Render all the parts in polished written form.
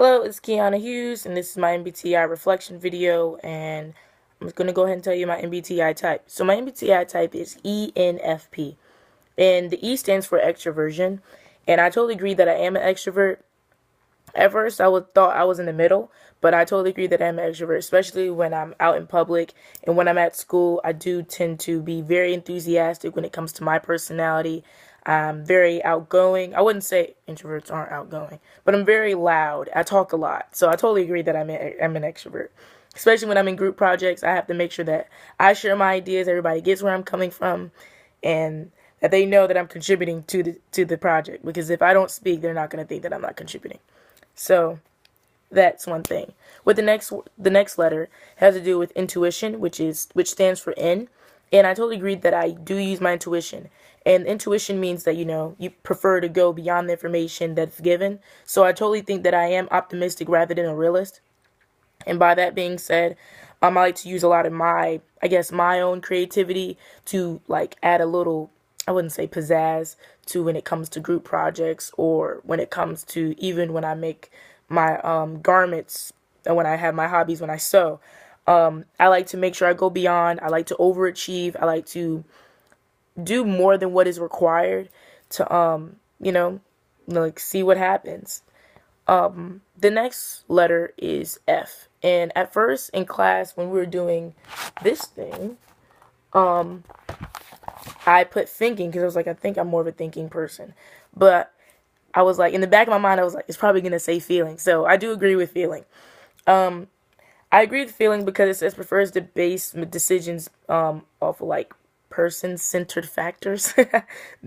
Hello, it's KHughes, and this is my MBTI reflection video, and I'm going to go ahead and tell you my MBTI type. So my MBTI type is ENFP, and the E stands for extroversion, and I totally agree that I am an extrovert. At first, thought I was in the middle, but I totally agree that I'm an extrovert, especially when I'm out in public, and when I'm at school, I do tend to be very enthusiastic when it comes to my personality. I'm very outgoing. I wouldn't say introverts aren't outgoing, but I'm very loud. I talk a lot. So I totally agree that I'm an extrovert. Especially when I'm in group projects, I have to make sure that I share my ideas, everybody gets where I'm coming from, and that they know that I'm contributing to the project. Because if I don't speak, they're not going to think that I'm not contributing. So that's one thing. With the next letter has to do with intuition, which stands for N, and I totally agree that I do use my intuition. And intuition means that you prefer to go beyond the information that's given. So I totally think that I am optimistic rather than a realist. And by that being said, I like to use a lot of my own creativity to like add a little, I wouldn't say pizzazz, to when it comes to group projects, or when it comes to even when I make my garments, and when I have my hobbies, when I sew. I like to make sure I go beyond. I like to overachieve. I like to do more than what is required to like see what happens. The next letter is F. And at first in class when we were doing this thing, I put thinking because I was like, I think I'm more of a thinking person. But I was like, in the back of my mind, I was like, it's probably going to say feeling. So I do agree with feeling. I agree with feeling because it says prefers to base decisions off of like person-centered factors.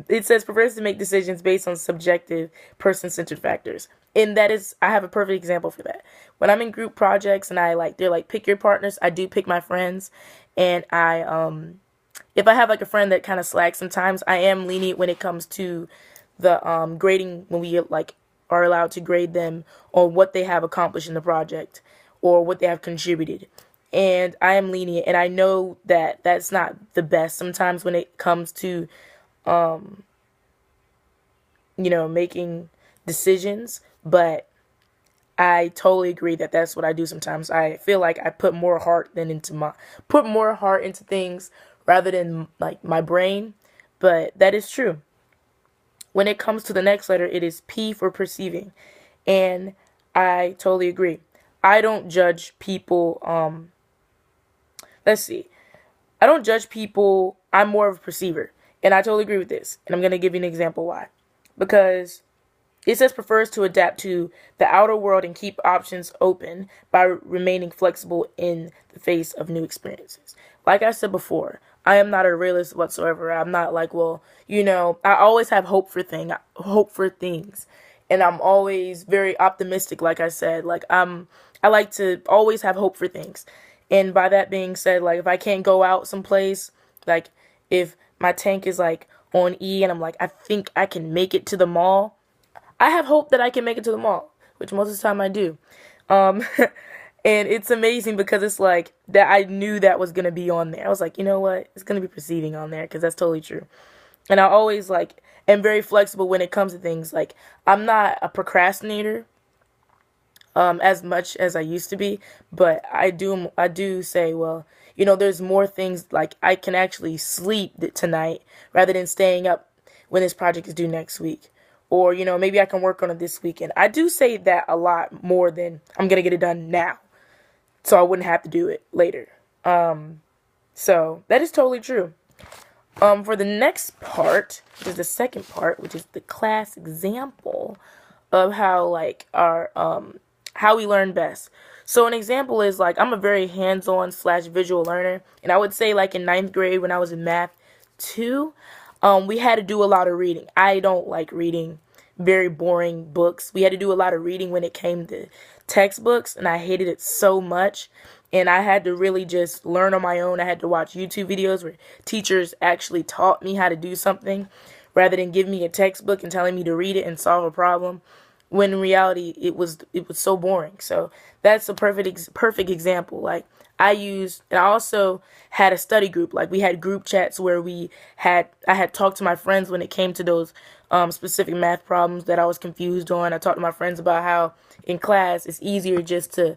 It says prefers to make decisions based on subjective person-centered factors. And that is, I have a perfect example for that. When I'm in group projects and they're like, pick your partners, I do pick my friends. And if I have like a friend that kind of slacks sometimes, I am lenient when it comes to the grading, when we like are allowed to grade them on what they have accomplished in the project or what they have contributed. And I am lenient, and I know that that's not the best sometimes when it comes to making decisions, but I totally agree that that's what I do sometimes. I feel like I put more heart into things rather than like my brain, but that is true. When it comes to the next letter, it is P for perceiving, and I totally agree. I don't judge people. Let's see. I don't judge people. I'm more of a perceiver, and I totally agree with this. And I'm gonna give you an example why. Because it says prefers to adapt to the outer world and keep options open by remaining flexible in the face of new experiences. Like I said before, I am not a realist whatsoever. I'm not like, well, I always have hope for things. And I'm always very optimistic, like I said. I like to always have hope for things. And by that being said, like if I can't go out someplace, like if my tank is like on E and I'm like, I think I can make it to the mall, I have hope that I can make it to the mall, which most of the time I do. Um, and it's amazing because it's like that I knew that was going to be on there. I was like, you know what? It's going to be perceiving on there because that's totally true. And I always like am very flexible when it comes to things. Like I'm not a procrastinator as much as I used to be, but I do say, well, there's more things, like I can actually sleep tonight rather than staying up when this project is due next week. Or, maybe I can work on it this weekend. I do say that a lot more than I'm going to get it done now, so I wouldn't have to do it later. So that is totally true. For the next part, which is the second part, which is the class example of how like our how we learn best. So an example is like I'm a very hands-on / visual learner, and I would say like in ninth grade when I was in math 2, we had to do a lot of reading. I don't like reading very boring books. We had to do a lot of reading when it came to textbooks, and I hated it so much. And I had to really just learn on my own. I had to watch YouTube videos where teachers actually taught me how to do something rather than give me a textbook and telling me to read it and solve a problem, when in reality it was so boring. So that's a perfect example. Like I also had a study group. Like we had group chats where I had talked to my friends when it came to those specific math problems that I was confused on. I talked to my friends about how in class it's easier to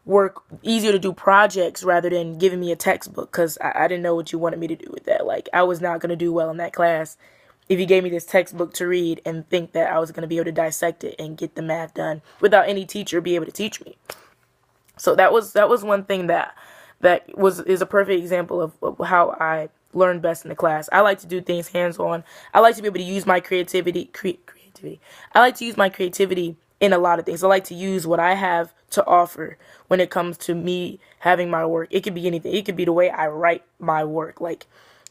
do projects rather than giving me a textbook, because I didn't know what you wanted me to do with that. Like I was not going to do well in that class if you gave me this textbook to read and think that I was going to be able to dissect it and get the math done without any teacher be able to teach me. So that was one thing is a perfect example of how I learn best in the class. I like to do things hands on. I like to be able to use my creativity. I like to use my creativity in a lot of things. I like to use what I have to offer when it comes to me having my work. It could be anything. It could be the way I write my work, like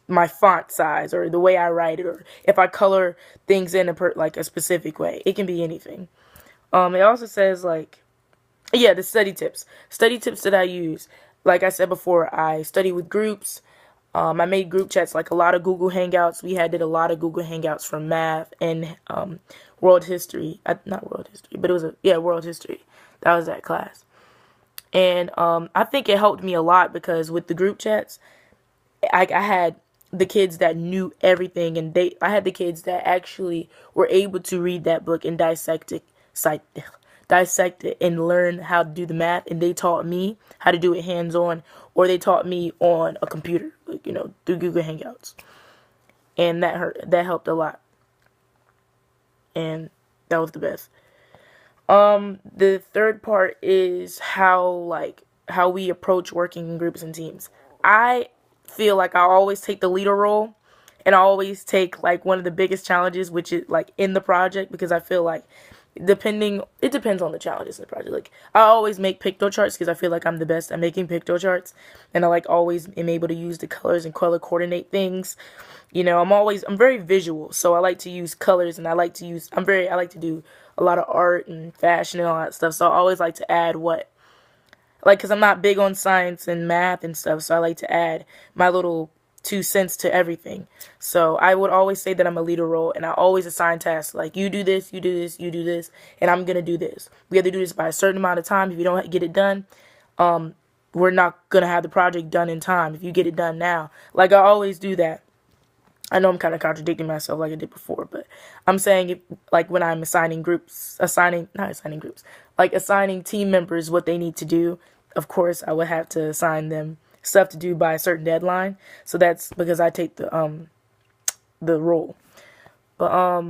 my font size, or the way I write it, or if I color things in like a specific way. It can be anything. It also says like, yeah, the study tips that I use. Like I said before, I study with groups. I made group chats, like a lot of Google Hangouts. Did a lot of Google Hangouts for math and world history. Not world history, but world history. That was that class. And I think it helped me a lot because with the group chats, I had the kids that knew everything, and I had the kids that actually were able to read that book and dissect it and learn how to do the math, and they taught me how to do it hands-on, or they taught me on a computer, like, through Google Hangouts. And that helped a lot. And that was the best. The third part is how we approach working in groups and teams. I feel like I always take the leader role, and I always take like one of the biggest challenges, which is like in the project, because I feel like it depends on the challenges in the project. Like I always make picto charts because I feel like I'm the best at making picto charts, and I like always am able to use the colors and color coordinate things. I'm very visual, so I like to use colors, and I like to do a lot of art and fashion and all that stuff. So I always like to add because I'm not big on science and math and stuff, so I like to add my little 2 cents to everything. So I would always say that I'm a leader role, and I always assign tasks, like you do this, you do this, you do this, and I'm gonna do this. We have to do this by a certain amount of time. If you don't get it done, we're not gonna have the project done in time. If you get it done now, like I always do that. I know I'm kind of contradicting myself like I did before, but I'm saying like when I'm assigning team members what they need to do. Of course, I would have to assign them stuff to do by a certain deadline. So that's because I take the role. But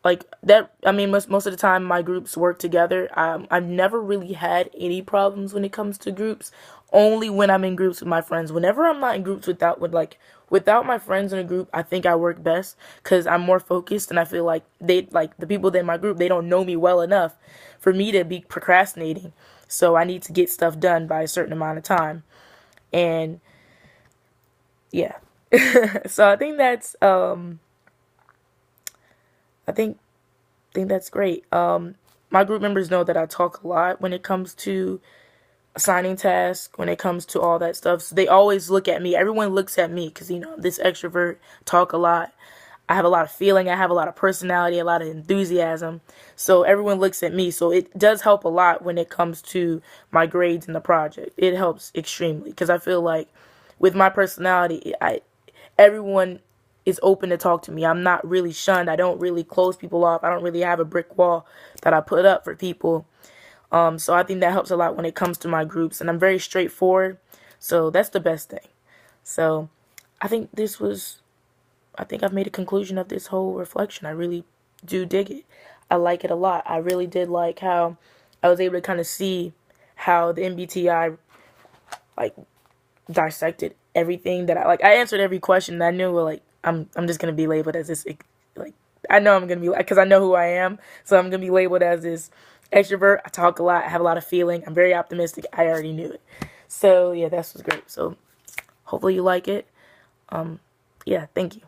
like that, I mean, most of the time my groups work together. I've never really had any problems when it comes to groups. Only when I'm in groups with my friends. Whenever I'm not in groups without my friends in a group, I think I work best because I'm more focused, and I feel like the people in my group, they don't know me well enough for me to be procrastinating. So I need to get stuff done by a certain amount of time. And yeah. So I think that's I think that's great. My group members know that I talk a lot when it comes to assigning tasks, when it comes to all that stuff. So they always look at me. Everyone looks at me because, this extrovert, talk a lot. I have a lot of feeling. I have a lot of personality, a lot of enthusiasm. So everyone looks at me. So it does help a lot when it comes to my grades in the project. It helps extremely because I feel like with my personality, everyone is open to talk to me. I'm not really shunned. I don't really close people off. I don't really have a brick wall that I put up for people. So I think that helps a lot when it comes to my groups, and I'm very straightforward. So that's the best thing. So I think I've made a conclusion of this whole reflection. I really do dig it. I like it a lot. I really did like how I was able to kind of see how the MBTI like dissected everything that I answered every question, and I knew I'm just gonna be labeled as this, like I know I'm gonna be, because I know who I am, so I'm gonna be labeled as this extrovert. I talk a lot. I have a lot of feeling. I'm very optimistic. I already knew it. So yeah, that was great. So hopefully you like it. Yeah, thank you.